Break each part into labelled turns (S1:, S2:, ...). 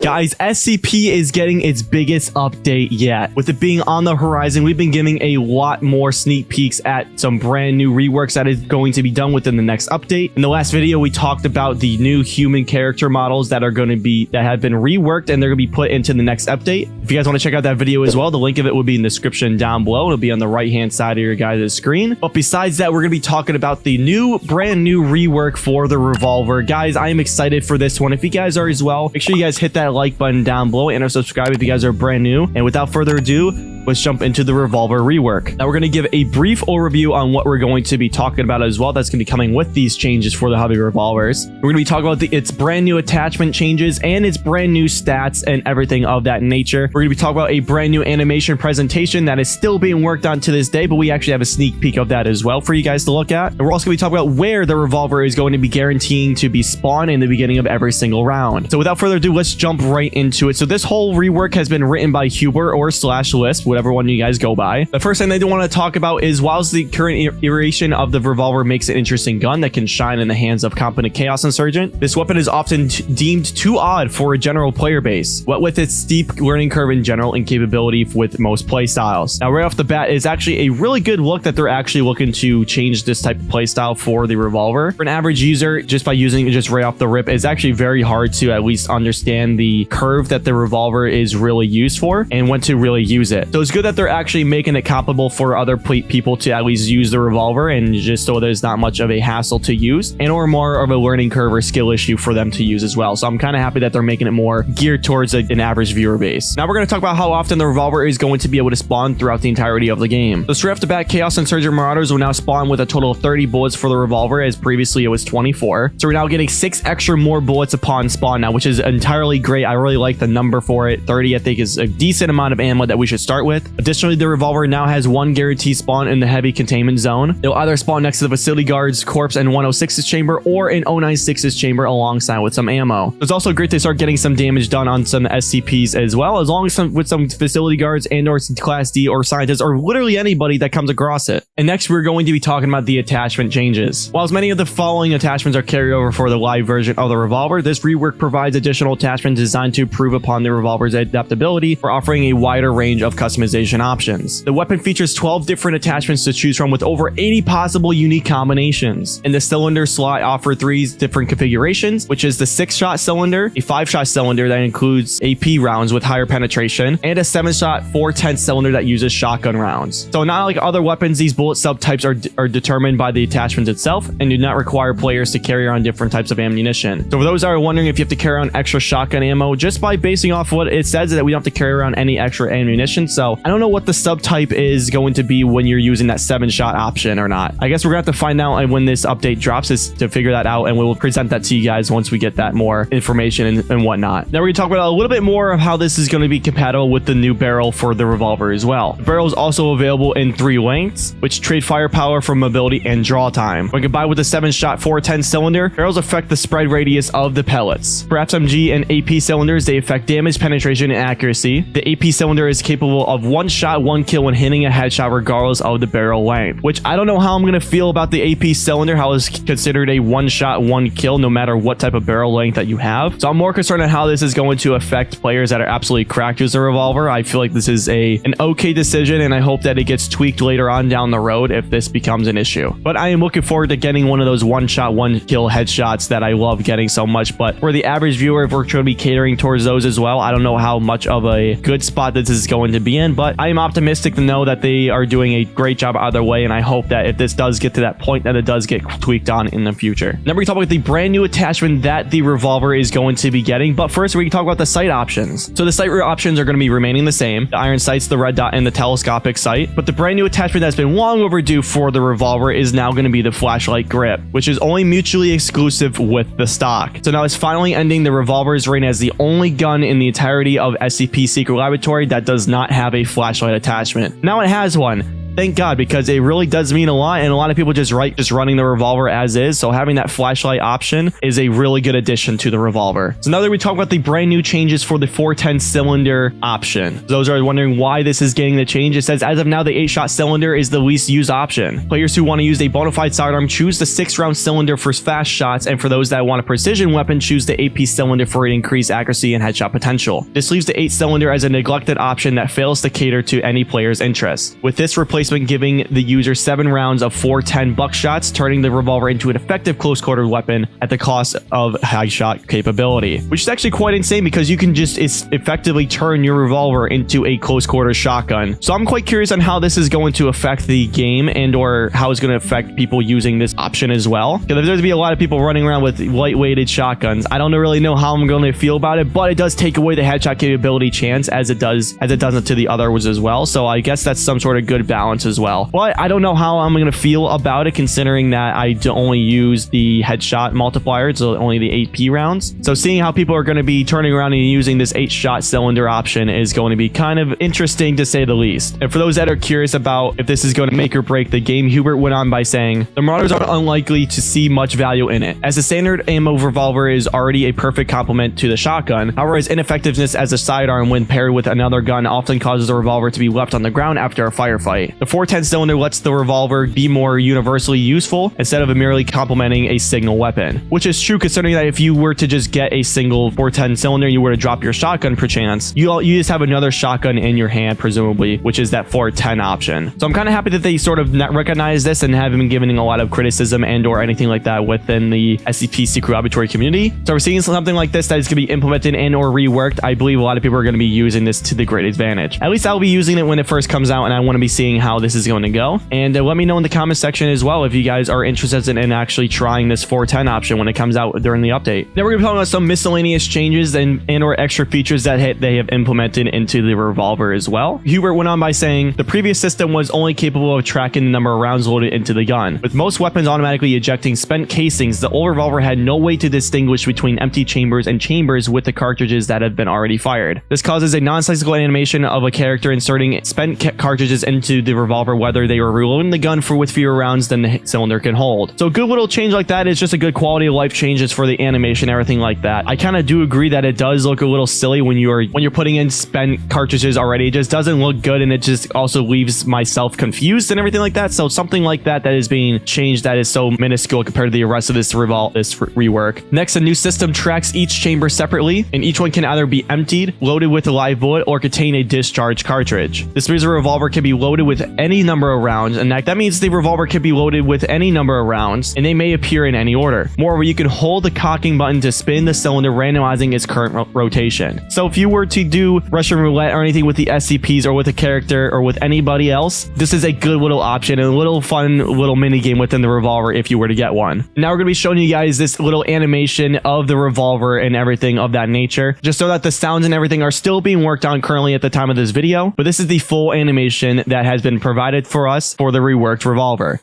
S1: Guys, SCP is getting its biggest update yet. With it being on the horizon, we've been giving a lot more sneak peeks at some brand new reworks that is going to be done within the next update. In the last video, we talked about the new human character models that have been reworked and they're going to be put into the next update. If you guys want to check out that video as well, the link of it will be in the description down below. It'll be on the right-hand side of your guys' screen. But besides that, we're going to be talking about the brand new rework for the Revolver. Guys, I am excited for this one. If you guys are as well, make sure you guys hit that like button down below and subscribe if you guys are brand new. And without further ado, let's jump into the Revolver rework. Now we're going to give a brief overview on what we're going to be talking about as well that's going to be coming with these changes for the hobby revolvers. We're going to be talking about its brand new attachment changes and its brand new stats and everything of that nature. We're going to be talking about a brand new animation presentation that is still being worked on to this day, but we actually have a sneak peek of that as well for you guys to look at. And we're also going to be talking about where the Revolver is going to be guaranteeing to be spawned in the beginning of every single round. So without further ado, let's jump right into it. So this whole rework has been written by Huber or /Lisp, whatever one you guys go by. The first thing they want to talk about is whilst the current iteration of the Revolver makes an interesting gun that can shine in the hands of competent Chaos Insurgent, this weapon is often deemed too odd for a general player base, what with its steep learning curve in general and capability with most playstyles. Now right off the bat, it's actually a really good look that they're actually looking to change this type of playstyle for the Revolver. For an average user, just by using it just right off the rip, it's actually very hard to at least understand the curve that the Revolver is really used for and when to really use it. So it's good that they're actually making it compatible for other people to at least use the Revolver, and just so there's not much of a hassle to use and or more of a learning curve or skill issue for them to use as well. So I'm kind of happy that they're making it more geared towards an average viewer base. Now we're going to talk about how often the Revolver is going to be able to spawn throughout the entirety of the game. So straight off the bat, Chaos Insurgent Marauders will now spawn with a total of 30 bullets for the Revolver, as previously it was 24. So we're now getting 6 extra more bullets upon spawn now, which is entirely great. I really like the number for it. 30 I think is a decent amount of ammo that we should start with. Additionally, the Revolver now has 1 guaranteed spawn in the heavy containment zone. It'll either spawn next to the facility guard's corpse in 106's chamber or in 096's chamber alongside with some ammo. It's also great to start getting some damage done on some SCPs as well, as long as with some facility guards and or class D or scientists or literally anybody that comes across it. And next we're going to be talking about the attachment changes. While many of the following attachments are carryover for the live version of the Revolver, this rework provides additional attachments designed to improve upon the Revolver's adaptability for offering a wider range of customization options. The weapon features 12 different attachments to choose from with over 80 possible unique combinations. And the cylinder slot offers 3 different configurations, which is the 6-shot cylinder, a 5-shot cylinder that includes AP rounds with higher penetration, and a 7-shot 4/10 cylinder that uses shotgun rounds. So not like other weapons, these bullet subtypes are determined by the attachment itself and do not require players to carry on different types of ammunition. So for those that are wondering if you have to carry on extra shotgun ammo, just by basing off what it says that we don't have to carry around any extra ammunition. So I don't know what the subtype is going to be when you're using that 7-shot option or not. I guess we're going to have to find out when this update drops is to figure that out, and we will present that to you guys once we get that more information and whatnot. Now we're going to talk about a little bit more of how this is going to be compatible with the new barrel for the Revolver as well. The barrel is also available in 3 lengths, which trade firepower for mobility and draw time. When combined with the 7-shot 4/10 cylinder, barrels affect the spread radius of the pellets. For FMG and AP cylinders, they affect damage, penetration, and accuracy. The AP cylinder is capable of 1 shot, 1 kill when hitting a headshot regardless of the barrel length, which I don't know how I'm going to feel about the AP cylinder, how it's considered a 1 shot, 1 kill no matter what type of barrel length that you have. So I'm more concerned on how this is going to affect players that are absolutely cracked with the Revolver. I feel like this is an okay decision, and I hope that it gets tweaked later on down the road if this becomes an issue. But I am looking forward to getting one of those 1 shot, 1 kill headshots that I love getting so much. But for the average viewer, if we're going to be catering towards those as well, I don't know how much of a good spot this is going to be in, but I am optimistic to know that they are doing a great job either way, and I hope that if this does get to that point, that it does get tweaked on in the future. Then we're going to talk about the brand new attachment that the Revolver is going to be getting, but first we can talk about the sight options. So the sight options are going to be remaining the same: the iron sights, the red dot, and the telescopic sight. But the brand new attachment that's been long overdue for the Revolver is now going to be the flashlight grip, which is only mutually exclusive with the stock. So now it's finally ending the Revolver's reign as the only gun in the entirety of SCP Secret Laboratory that does not have a flashlight attachment. Now it has one. Thank God, because it really does mean a lot, and a lot of people just running the revolver as is. So having that flashlight option is a really good addition to the revolver. So now that we talk about the brand new changes for the 410 cylinder option, those are wondering why this is getting the change. It says as of now, the 8-shot cylinder is the least used option. Players who want to use a bona fide sidearm choose the 6-round cylinder for fast shots, and for those that want a precision weapon, choose the 8-piece cylinder for increased accuracy and headshot potential. This leaves the 8-cylinder as a neglected option that fails to cater to any player's interests. With this replacement giving the user 7 rounds of 410 buckshots, turning the revolver into an effective close-quarter weapon at the cost of high shot capability, which is actually quite insane because you can just effectively turn your revolver into a close-quarter shotgun. So I'm quite curious on how this is going to affect the game and or how it's going to affect people using this option as well. Because there's going to be a lot of people running around with lightweighted shotguns. I don't really know how I'm going to feel about it, but it does take away the headshot capability chance as it doesn't to the other ones as well. So I guess that's some sort of good balance as well. But I don't know how I'm going to feel about it considering that I only use the headshot multiplier. It's only the 8p rounds. So seeing how people are going to be turning around and using this 8-shot cylinder option is going to be kind of interesting to say the least. And for those that are curious about if this is going to make or break the game, Hubert went on by saying, the Marauders are unlikely to see much value in it, as the standard ammo revolver is already a perfect complement to the shotgun. However, its ineffectiveness as a sidearm when paired with another gun often causes the revolver to be left on the ground after a firefight. The 410 cylinder lets the revolver be more universally useful instead of merely complementing a signal weapon, which is true considering that if you were to just get a single 410 cylinder, you were to drop your shotgun perchance, you just have another shotgun in your hand presumably, which is that 410 option. So I'm kind of happy that they sort of recognize this and haven't been giving a lot of criticism and or anything like that within the SCP secret laboratory community. So we're seeing something like this that is going to be implemented and or reworked. I believe a lot of people are going to be using this to the great advantage. At least I'll be using it when it first comes out, and I want to be seeing how this is going to go. And let me know in the comment section as well if you guys are interested in actually trying this 410 option when it comes out during the update. Now we're going to be talking about some miscellaneous changes and or extra features that they have implemented into the revolver as well. Hubert went on by saying the previous system was only capable of tracking the number of rounds loaded into the gun. With most weapons automatically ejecting spent casings, the old revolver had no way to distinguish between empty chambers and chambers with the cartridges that have been already fired. This causes a non-cyclical animation of a character inserting spent cartridges into the revolver, whether they were reloading the gun with fewer rounds than the cylinder can hold. So a good little change like that is just a good quality of life changes for the animation, everything like that. I kind of do agree that it does look a little silly when you're putting in spent cartridges already. It just doesn't look good, and it just also leaves myself confused and everything like that. So something like that is being changed that is so minuscule compared to the rest of this rework. Next, a new system tracks each chamber separately, and each one can either be emptied, loaded with a live bullet, or contain a discharge cartridge. This means a revolver can be loaded with any number of rounds, and that means the revolver can be loaded with any number of rounds, and they may appear in any order. Moreover, you can hold the cocking button to spin the cylinder, randomizing its current rotation. So if you were to do Russian roulette or anything with the SCPs or with a character or with anybody else, this is a good little option and a little fun little mini game within the revolver if you were to get one. Now we're going to be showing you guys this little animation of the revolver and everything of that nature, just so that the sounds and everything are still being worked on currently at the time of this video, but this is the full animation that has been provided for us for the reworked revolver.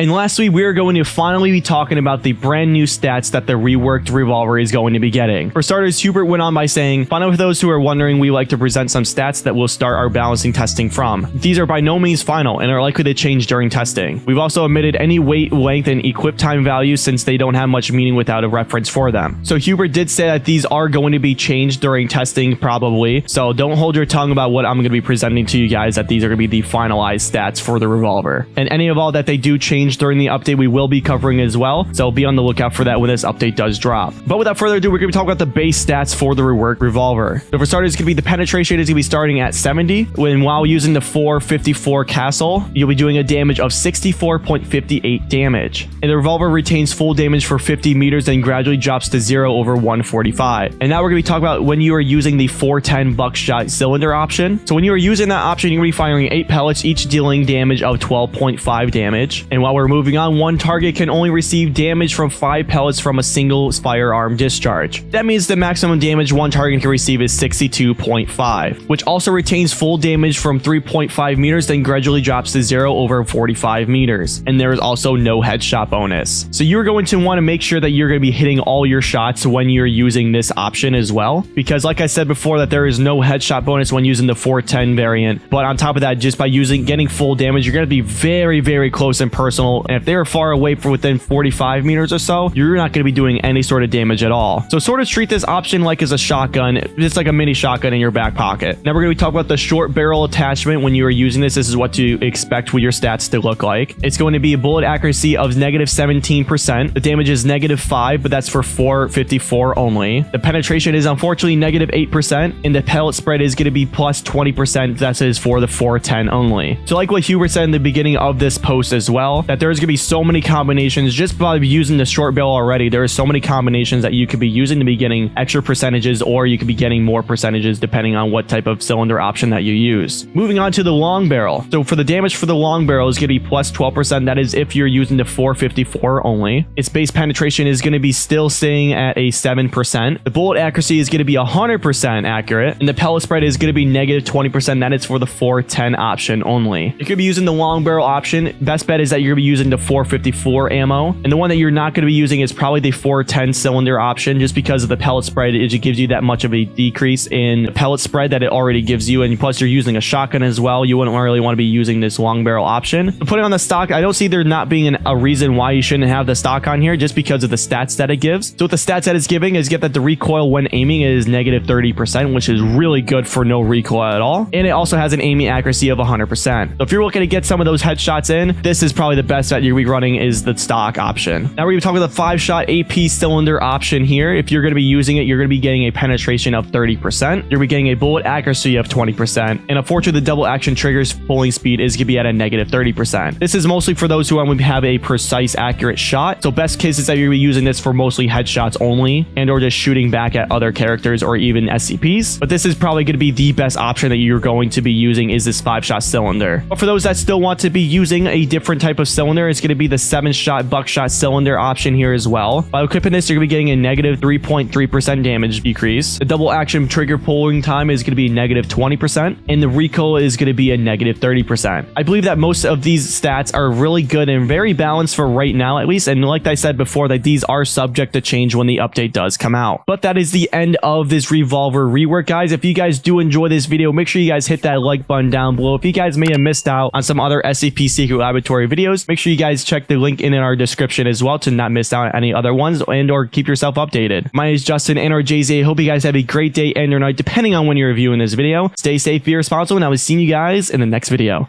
S1: And lastly, we are going to finally be talking about the brand new stats that the reworked revolver is going to be getting. For starters, Hubert went on by saying, finally, for those who are wondering, we like to present some stats that we'll start our balancing testing from. These are by no means final and are likely to change during testing. We've also omitted any weight, length, and equip time values since they don't have much meaning without a reference for them. So Hubert did say that these are going to be changed during testing probably, so don't hold your tongue about what I'm going to be presenting to you guys, that these are going to be the finalized stats for the revolver. And any of all that they do change change during the update, we will be covering as well. So be on the lookout for that when this update does drop. But without further ado, we're going to be talking about the base stats for the rework revolver. So for starters, it's going to be the penetration is going to be starting at 70. While using the 454 castle, you'll be doing a damage of 64.58 damage. And the revolver retains full damage for 50 meters, then gradually drops to 0 over 145. And now we're going to be talking about when you are using the 410 buckshot cylinder option. So when you are using that option, you're going to be firing 8 pellets, each dealing damage of 12.5 damage. And while we're moving on, one target can only receive damage from 5 pellets from a single firearm discharge. That means the maximum damage one target can receive is 62.5, which also retains full damage from 3.5 meters, then gradually drops to 0 over 45 meters. And there is also no headshot bonus. So you're going to want to make sure that you're going to be hitting all your shots when you're using this option as well, because like I said before, that there is no headshot bonus when using the 410 variant. But on top of that, just by getting full damage, you're going to be very, very close and personal. And if they're far away from within 45 meters or so, you're not going to be doing any sort of damage at all. So sort of treat this option like as a shotgun. It's like a mini shotgun in your back pocket. Now we're going to be talking about the short barrel attachment. When you are using this is what to expect with your stats to look like. It's going to be a bullet accuracy of -17%. The damage is -5, but that's for 454 only. The penetration is unfortunately -8%, and the pellet spread is going to be plus 20%. That is for the 410 only. So like what Hubert said in the beginning of this post as well, that there's going to be so many combinations just by using the short barrel already. There are so many combinations that you could be using to be getting extra percentages, or you could be getting more percentages depending on what type of cylinder option that you use. Moving on to the long barrel. So for the damage for the long barrel is going to be plus 12%. That is if you're using the 454 only. Its base penetration is going to be still staying at a 7%. The bullet accuracy is going to be 100% accurate, and the pellet spread is going to be -20%. That is for the 410 option only. You could be using the long barrel option. Best bet is that you're going to be using the 454 ammo, and the one that you're not going to be using is probably the 410 cylinder option, just because of the pellet spread. It gives you that much of a decrease in pellet spread that it already gives you, and plus you're using a shotgun as well. You wouldn't really want to be using this long barrel option. But putting on the stock, I don't see there not being a reason why you shouldn't have the stock on here, just because of the stats that it gives. So with the stats that it's giving is that the recoil when aiming is -30%, which is really good for no recoil at all. And it also has an aiming accuracy of 100%. So if you're looking to get some of those headshots in, this is probably the best that you'll be running is the stock option. Now we're going to talk about the 5-shot AP cylinder option here. If you're going to be using it, you're going to be getting a penetration of 30%. You're going to be getting a bullet accuracy of 20%. And unfortunately, the double action trigger's pulling speed is going to be at a -30%. This is mostly for those who want to have a precise, accurate shot. So best case is that you're going to be using this for mostly headshots only, and or just shooting back at other characters or even SCPs. But this is probably going to be the best option that you're going to be using is this 5-shot cylinder. But for those that still want to be using a different type of cylinder, it's going to be the 7-shot buckshot cylinder option here as well. By equipping this, you're going to be getting a -3.3% damage decrease. The double action trigger pulling time is going to be -20%, and the recoil is going to be a -30%. I believe that most of these stats are really good and very balanced for right now, at least. And like I said before, that these are subject to change when the update does come out. But that is the end of this Revolver rework, guys. If you guys do enjoy this video, make sure you guys hit that like button down below. If you guys may have missed out on some other SCP Secret Laboratory videos, make sure you guys check the link in our description as well to not miss out on any other ones, and or keep yourself updated. My name is Justin and our JZee. Hope you guys have a great day and or night, depending on when you're reviewing this video. Stay safe, be responsible, and I will see you guys in the next video.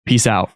S1: Peace out.